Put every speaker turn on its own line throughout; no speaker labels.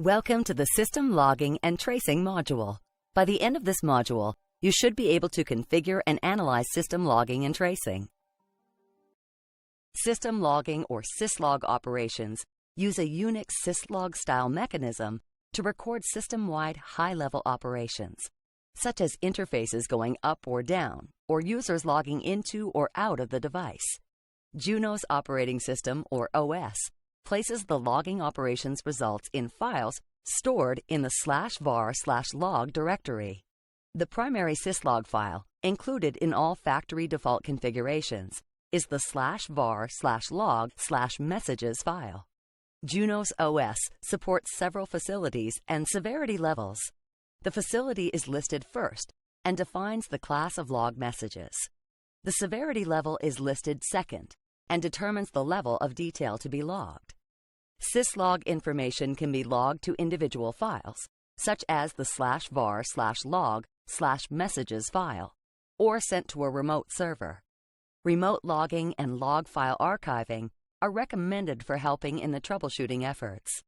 Welcome to the System Logging and Tracing module. By the end of this module, you should be able to configure and analyze system logging and tracing. System logging or syslog operations use a Unix syslog style mechanism to record system-wide high-level operations, such as interfaces going up or down, or users logging into or out of the device. Junos operating system, or OS, places the logging operations results in files stored in the /var/log directory. The primary syslog file, included in all factory default configurations, is the /var/log/messages file. Junos OS supports several facilities and severity levels. The facility is listed first and defines the class of log messages. The severity level is listed second and determines the level of detail to be logged. Syslog information can be logged to individual files, such as the /var/log/messages file, or sent to a remote server. Remote logging and log file archiving are recommended for helping in the troubleshooting efforts.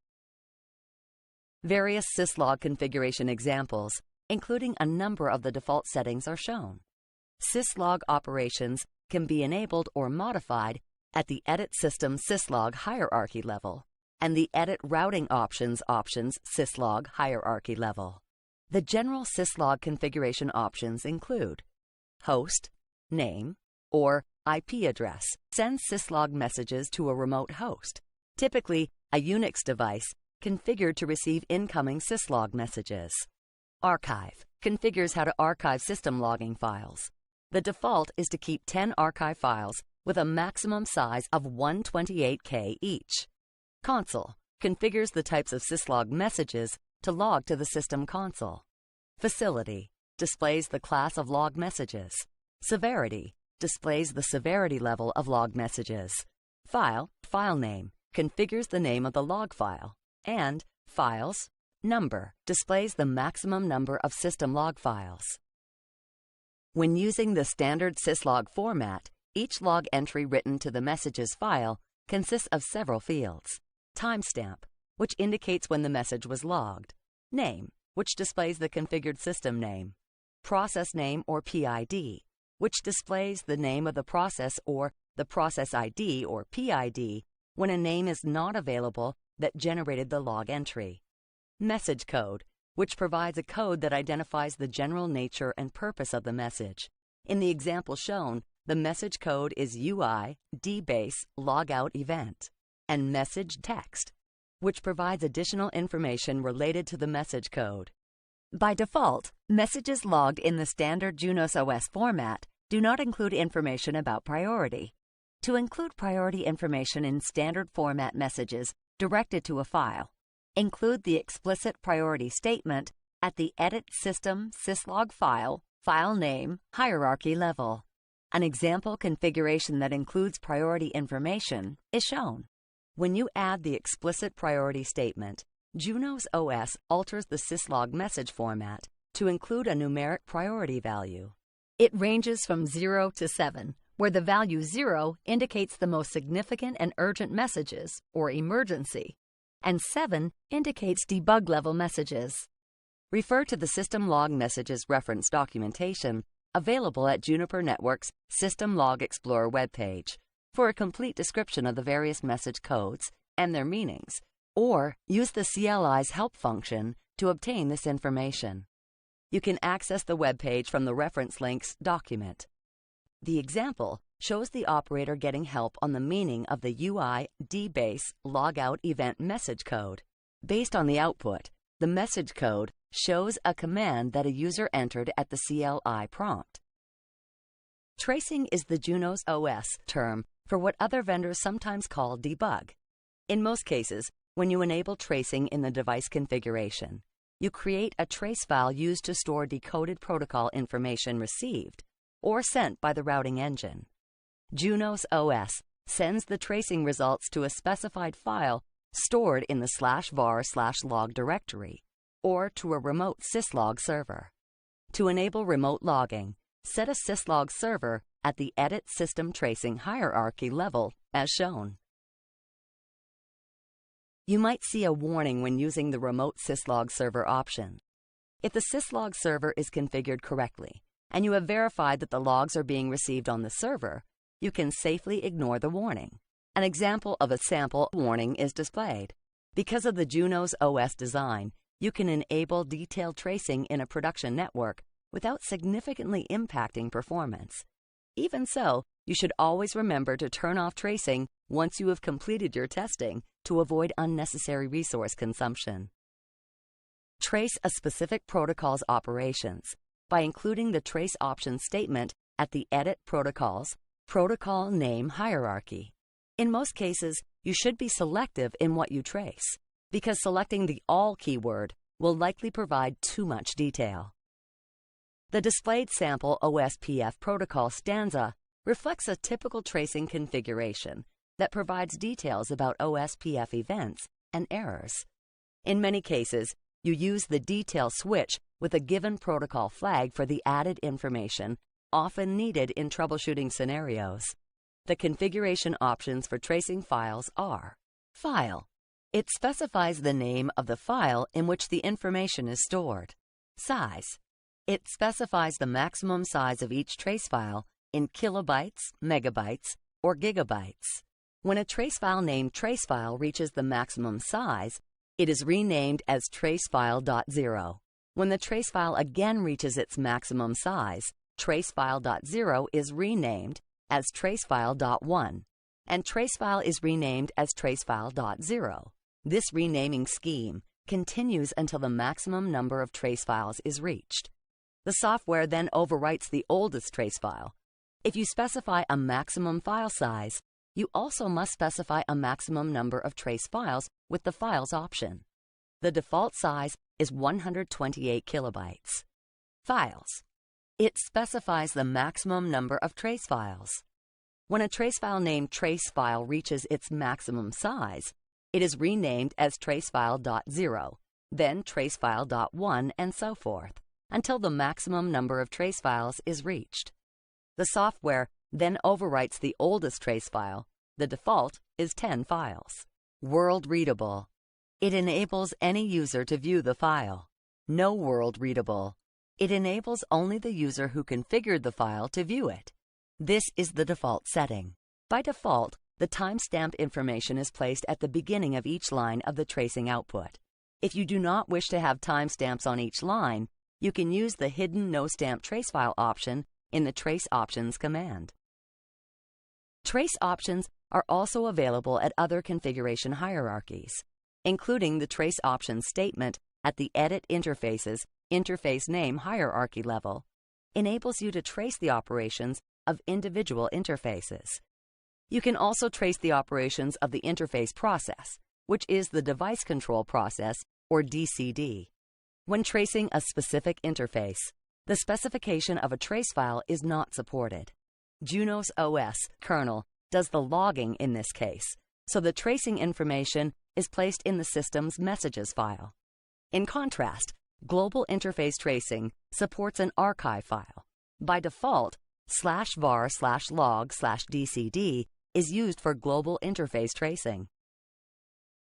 Various syslog configuration examples, including a number of the default settings, are shown. Syslog operations can be enabled or modified at the Edit System syslog hierarchy level and the Edit Routing Options syslog hierarchy level. The general syslog configuration options include host, name, or IP address sends syslog messages to a remote host, typically a Unix device configured to receive incoming syslog messages. Archive configures how to archive system logging files. The default is to keep 10 archive files with a maximum size of 128K each. Console configures the types of syslog messages to log to the system console. Facility displays the class of log messages. Severity displays the severity level of log messages. File name configures the name of the log file. And files number displays the maximum number of system log files. When using the standard syslog format, each log entry written to the messages file consists of several fields. Timestamp, which indicates when the message was logged. Name, which displays the configured system name. Process name or PID, which displays the name of the process or the process ID or PID when a name is not available that generated the log entry. Message code, which provides a code that identifies the general nature and purpose of the message. In the example shown, the message code is UI dbase logout event. And message text, which provides additional information related to the message code. By default, messages logged in the standard Junos OS format do not include information about priority. To include priority information in standard format messages directed to a file, include the explicit priority statement at the Edit System syslog file name hierarchy level. An example configuration that includes priority information is shown. When you add the explicit priority statement, Junos OS alters the syslog message format to include a numeric priority value. It ranges from 0 to 7, where the value 0 indicates the most significant and urgent messages, or emergency, and 7 indicates debug level messages. Refer to the System Log Messages reference documentation available at Juniper Network's System Log Explorer webpage for a complete description of the various message codes and their meanings, or use the CLI's help function to obtain this information. You can access the webpage from the reference links document. The example shows the operator getting help on the meaning of the UI dbase logout event message code. Based on the output, the message code shows a command that a user entered at the CLI prompt. Tracing is the Junos OS term for what other vendors sometimes call debug. In most cases, when you enable tracing in the device configuration, you create a trace file used to store decoded protocol information received or sent by the routing engine. Junos OS sends the tracing results to a specified file stored in the /var/log directory or to a remote syslog server. To enable remote logging, set a syslog server at the Edit System Tracing hierarchy level as shown. You might see a warning when using the remote syslog server option. If the syslog server is configured correctly, and you have verified that the logs are being received on the server, you can safely ignore the warning. An example of a sample warning is displayed. Because of the Junos OS design, you can enable detailed tracing in a production network without significantly impacting performance. Even so, you should always remember to turn off tracing once you have completed your testing to avoid unnecessary resource consumption. Trace a specific protocol's operations by including the trace option statement at the Edit Protocols protocol name hierarchy. In most cases, you should be selective in what you trace, because selecting the All keyword will likely provide too much detail. The displayed sample OSPF protocol stanza reflects a typical tracing configuration that provides details about OSPF events and errors. In many cases, you use the detail switch with a given protocol flag for the added information often needed in troubleshooting scenarios. The configuration options for tracing files are: File. It specifies the name of the file in which the information is stored. Size. It specifies the maximum size of each trace file in kilobytes, megabytes, or gigabytes. When a trace file named tracefile reaches the maximum size, it is renamed as tracefile.0. When the tracefile again reaches its maximum size, tracefile.0 is renamed as tracefile.1, and tracefile is renamed as tracefile.0. This renaming scheme continues until the maximum number of trace files is reached. The software then overwrites the oldest trace file. If you specify a maximum file size, you also must specify a maximum number of trace files with the Files option. The default size is 128 kilobytes. Files. It specifies the maximum number of trace files. When a trace file named tracefile reaches its maximum size, it is renamed as tracefile.0, then tracefile.1, and so forth, until the maximum number of trace files is reached. The software then overwrites the oldest trace file. The default is 10 files. World readable. It enables any user to view the file. No world readable. It enables only the user who configured the file to view it. This is the default setting. By default, the timestamp information is placed at the beginning of each line of the tracing output. If you do not wish to have timestamps on each line, you can use the hidden no stamp tracefile option in the Trace Options command. Trace options are also available at other configuration hierarchies, including the Trace Options statement at the Edit Interfaces interface name hierarchy level. Enables you to trace the operations of individual interfaces. You can also trace the operations of the interface process, which is the device control process, or DCD. When tracing a specific interface, the specification of a trace file is not supported. Junos OS kernel does the logging in this case, so the tracing information is placed in the system's messages file. In contrast, global interface tracing supports an archive file. By default, /var/log/dcd is used for global interface tracing.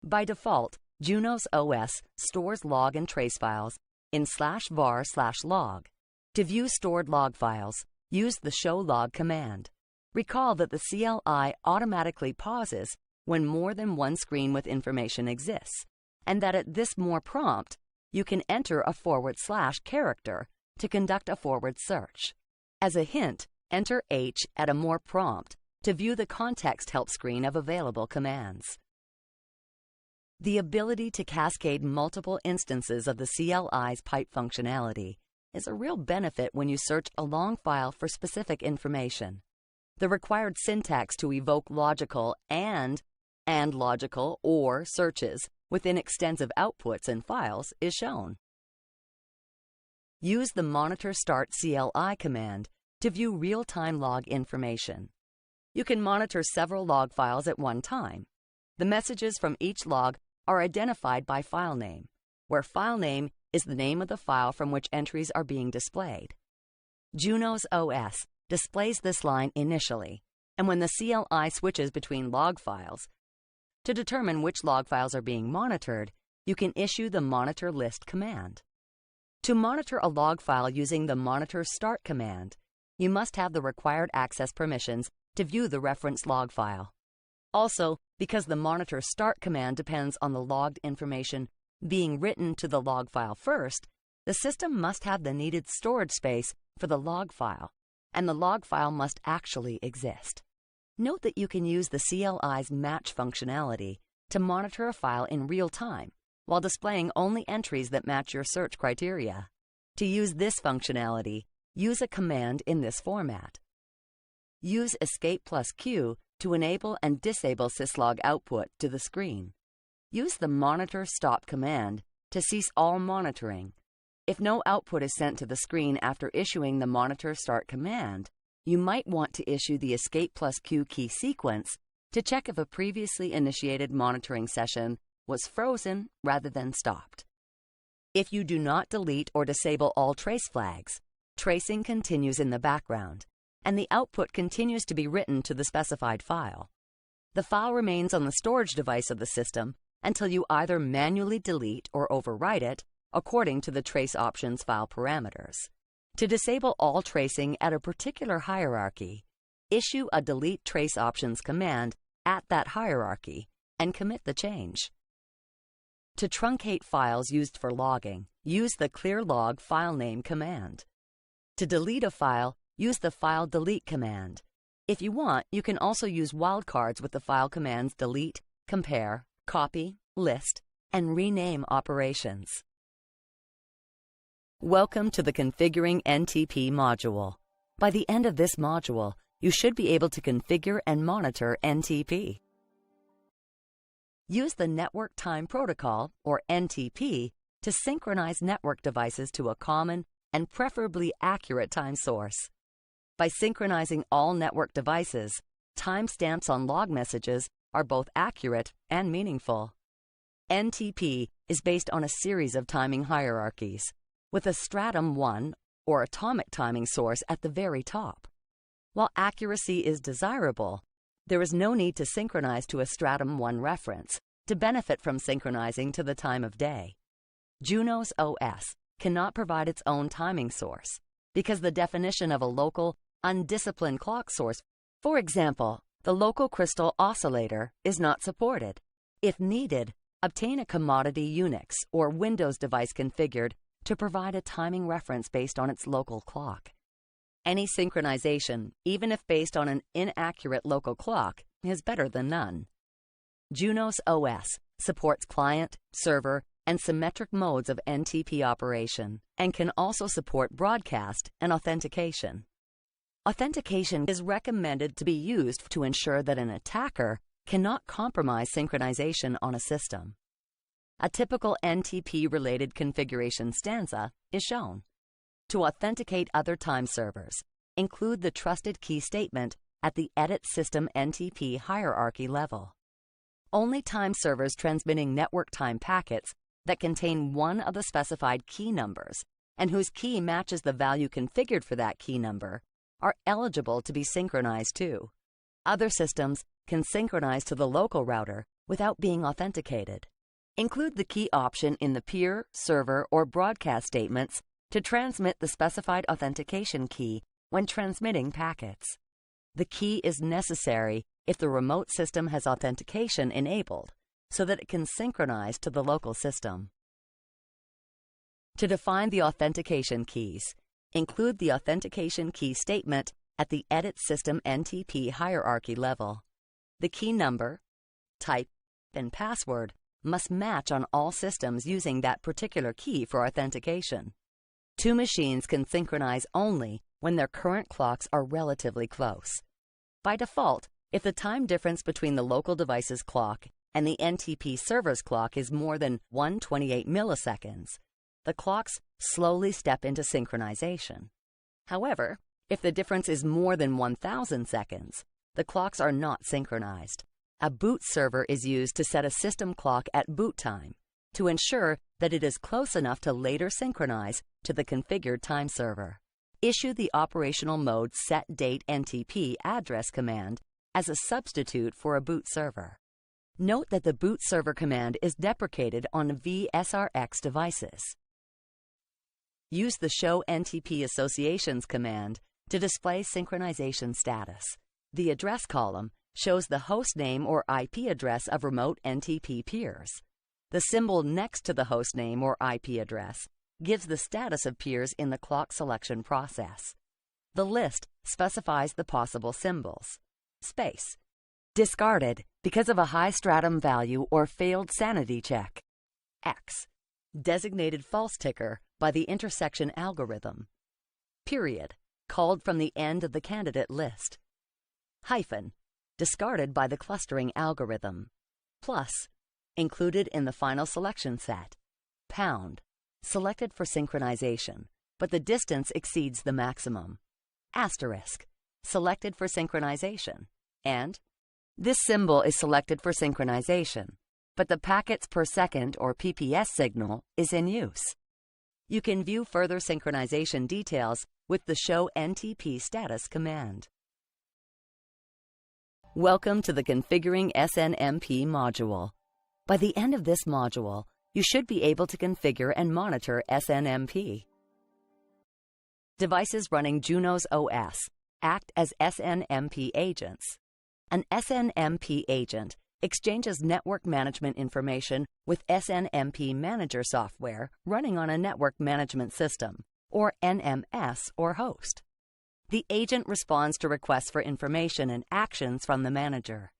By default, Junos OS stores log and trace files in /var/log. To view stored log files, use the show log command. Recall that the CLI automatically pauses when more than one screen with information exists, and that at this more prompt, you can enter a / character to conduct a forward search. As a hint, enter H at a more prompt to view the context help screen of available commands. The ability to cascade multiple instances of the CLI's pipe functionality is a real benefit when you search a long file for specific information. The required syntax to evoke logical and logical or searches within extensive outputs and files is shown. Use the Monitor Start CLI command to view real-time log information. You can monitor several log files at one time. The messages from each log are identified by file name, where file name is the name of the file from which entries are being displayed. Junos OS displays this line initially, and when the CLI switches between log files, To determine which log files are being monitored, you can issue the Monitor List command. To monitor a log file using the Monitor Start command, you must have the required access permissions to view the reference log file. Also, because the Monitor Start command depends on the logged information being written to the log file first, the system must have the needed storage space for the log file, and the log file must actually exist. Note that you can use the CLI's match functionality to monitor a file in real time while displaying only entries that match your search criteria. To use this functionality, use a command in this format. Use Escape+Q to enable and disable syslog output to the screen. Use the Monitor Stop command to cease all monitoring. If no output is sent to the screen after issuing the Monitor Start command, you might want to issue the Escape+Q key sequence to check if a previously initiated monitoring session was frozen rather than stopped. If you do not delete or disable all trace flags, tracing continues in the background, and the output continues to be written to the specified file. The file remains on the storage device of the system until you either manually delete or overwrite it according to the trace options file parameters. To disable all tracing at a particular hierarchy, issue a Delete Trace Options command at that hierarchy and commit the change. To truncate files used for logging, use the clearlog filename command. To delete a file, use the file delete command. If you want, you can also use wildcards with the file commands delete, compare, copy, list, and rename operations. Welcome to the Configuring NTP module. By the end of this module, you should be able to configure and monitor NTP. Use the Network Time Protocol, or NTP, to synchronize network devices to a common and preferably accurate time source. By synchronizing all network devices, timestamps on log messages are both accurate and meaningful. NTP is based on a series of timing hierarchies, with a stratum 1 or atomic timing source at the very top. While accuracy is desirable, there is no need to synchronize to a stratum 1 reference to benefit from synchronizing to the time of day. Junos OS cannot provide its own timing source because the definition of a local, undisciplined clock source, for example, the local crystal oscillator, is not supported. If needed, obtain a commodity Unix or Windows device configured to provide a timing reference based on its local clock. Any synchronization, even if based on an inaccurate local clock, is better than none. Junos OS supports client, server, and symmetric modes of NTP operation, and can also support broadcast and authentication. Authentication is recommended to be used to ensure that an attacker cannot compromise synchronization on a system. A typical NTP-related configuration stanza is shown. To authenticate other time servers, include the trusted key statement at the Edit System NTP hierarchy level. Only time servers transmitting network time packets that contain one of the specified key numbers and whose key matches the value configured for that key number are eligible to be synchronized to. Other systems can synchronize to the local router without being authenticated. Include the key option in the peer, server, or broadcast statements to transmit the specified authentication key when transmitting packets. The key is necessary if the remote system has authentication enabled so that it can synchronize to the local system. To define the authentication keys, include the authentication key statement at the Edit System NTP hierarchy level. The key number, type, and password must match on all systems using that particular key for authentication. Two machines can synchronize only when their current clocks are relatively close. By default, if the time difference between the local device's clock and the NTP server's clock is more than 128 milliseconds, the clocks slowly step into synchronization. However, if the difference is more than 1,000 seconds, the clocks are not synchronized. A boot server is used to set a system clock at boot time to ensure that it is close enough to later synchronize to the configured time server. Issue the operational mode setDate NTP address command as a substitute for a boot server. Note that the boot server command is deprecated on VSRX devices. Use the Show NTP Associations command to display synchronization status. The address column shows the host name or IP address of remote NTP peers. The symbol next to the host name or IP address gives the status of peers in the clock selection process. The list specifies the possible symbols. Space. Discarded because of a high stratum value or failed sanity check. X. Designated false ticker by the intersection algorithm. Period. Called from the end of the candidate list. Hyphen. Discarded by the clustering algorithm. Plus. Included in the final selection set. Pound. Selected for synchronization, but the distance exceeds the maximum. Asterisk. Selected for synchronization. And this symbol is selected for synchronization, but the packets per second or PPS signal is in use. You can view further synchronization details with the Show NTP Status command. Welcome to the Configuring SNMP module. By the end of this module, you should be able to configure and monitor SNMP. Devices running Junos OS act as SNMP agents. An SNMP agent exchanges network management information with SNMP Manager software running on a network management system, or NMS or host. The agent responds to requests for information and actions from the manager.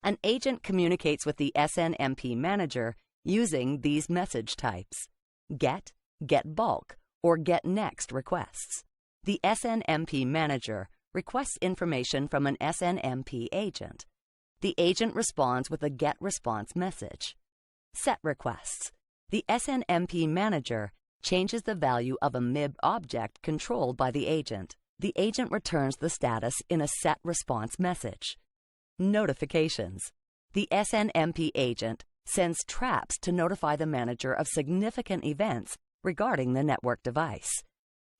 An agent communicates with the SNMP Manager using these message types: GET, GET BULK, or GET NEXT requests. The SNMP Manager requests information from an SNMP agent. The agent responds with a GET response message. Set requests. The SNMP Manager changes the value of a MIB object controlled by the agent. The agent returns the status in a set response message. Notifications. The SNMP agent sends traps to notify the manager of significant events regarding the network device.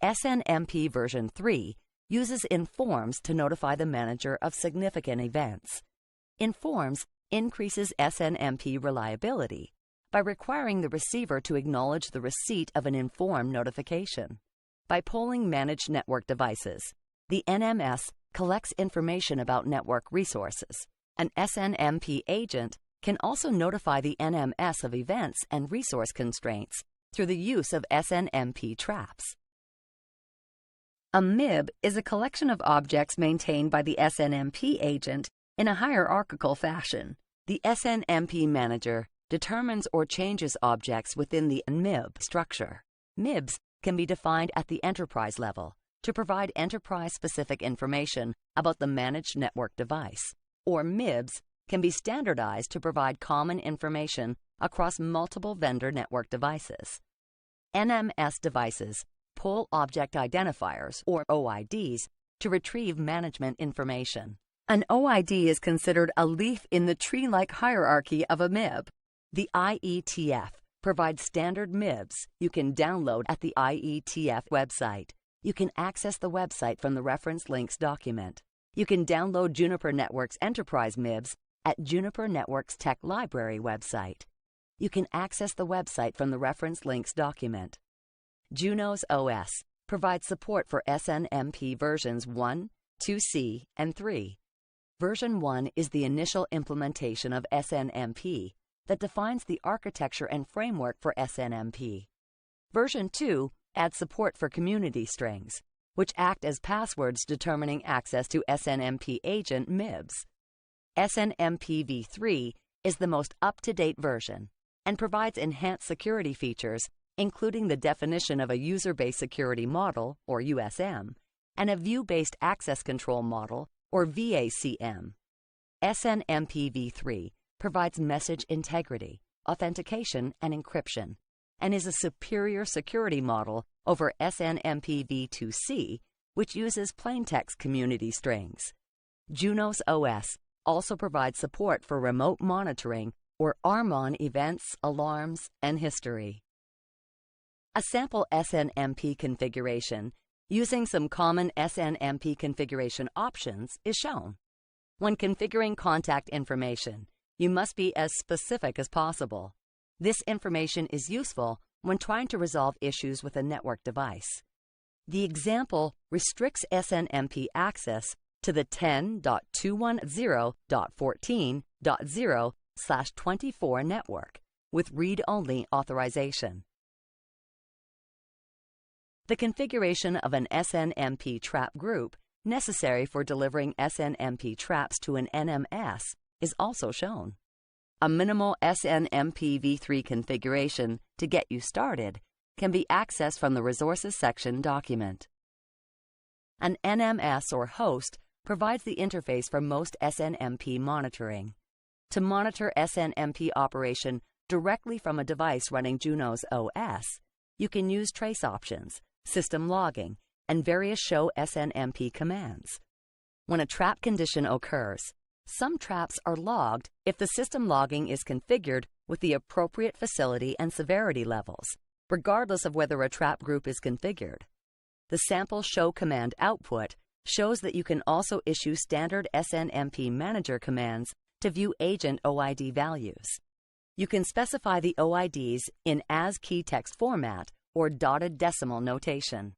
SNMP version 3 uses informs to notify the manager of significant events. Informs increases SNMP reliability by requiring the receiver to acknowledge the receipt of an inform notification. By polling managed network devices, the NMS collects information about network resources. An SNMP agent can also notify the NMS of events and resource constraints through the use of SNMP traps. A MIB is a collection of objects maintained by the SNMP agent in a hierarchical fashion. The SNMP Manager determines or changes objects within the MIB structure. MIBs can be defined at the enterprise level to provide enterprise-specific information about the managed network device, or MIBs can be standardized to provide common information across multiple vendor network devices. NMS devices pull object identifiers, or OIDs, to retrieve management information. An OID is considered a leaf in the tree-like hierarchy of a MIB. The IETF provides standard MIBs you can download at the IETF website. You can access the website from the reference links document. You can download Juniper Networks Enterprise MIBs at Juniper Networks Tech Library website. You can access the website from the reference links document. Junos OS provides support for SNMP versions 1, 2C, and 3. Version 1 is the initial implementation of SNMP that defines the architecture and framework for SNMP. Version 2 adds support for community strings, which act as passwords determining access to SNMP agent MIBs. SNMP v3 is the most up-to-date version and provides enhanced security features, including the definition of a user-based security model, or USM, and a view-based access control model, or VACM. SNMP v3 provides message integrity, authentication, and encryption, and is a superior security model over SNMP v2c, which uses plaintext community strings. Junos OS also provides support for remote monitoring, or RMON events, alarms, and history. A sample SNMP configuration using some common SNMP configuration options is shown. When configuring contact information, You must be as specific as possible. This information is useful when trying to resolve issues with a network device. The example restricts SNMP access to the 10.210.14.0/24 network with read-only authorization. The configuration of an SNMP trap group necessary for delivering SNMP traps to an NMS is also shown. A minimal SNMP v3 configuration to get you started can be accessed from the Resources section document. An NMS or host provides the interface for most SNMP monitoring. To monitor SNMP operation directly from a device running Junos OS, you can use trace options, system logging, and various show SNMP commands. When a trap condition occurs, some traps are logged if the system logging is configured with the appropriate facility and severity levels, regardless of whether a trap group is configured. The sample show command output shows that you can also issue standard SNMP manager commands to view agent OID values. You can specify the OIDs in ASCII text format or dotted decimal notation.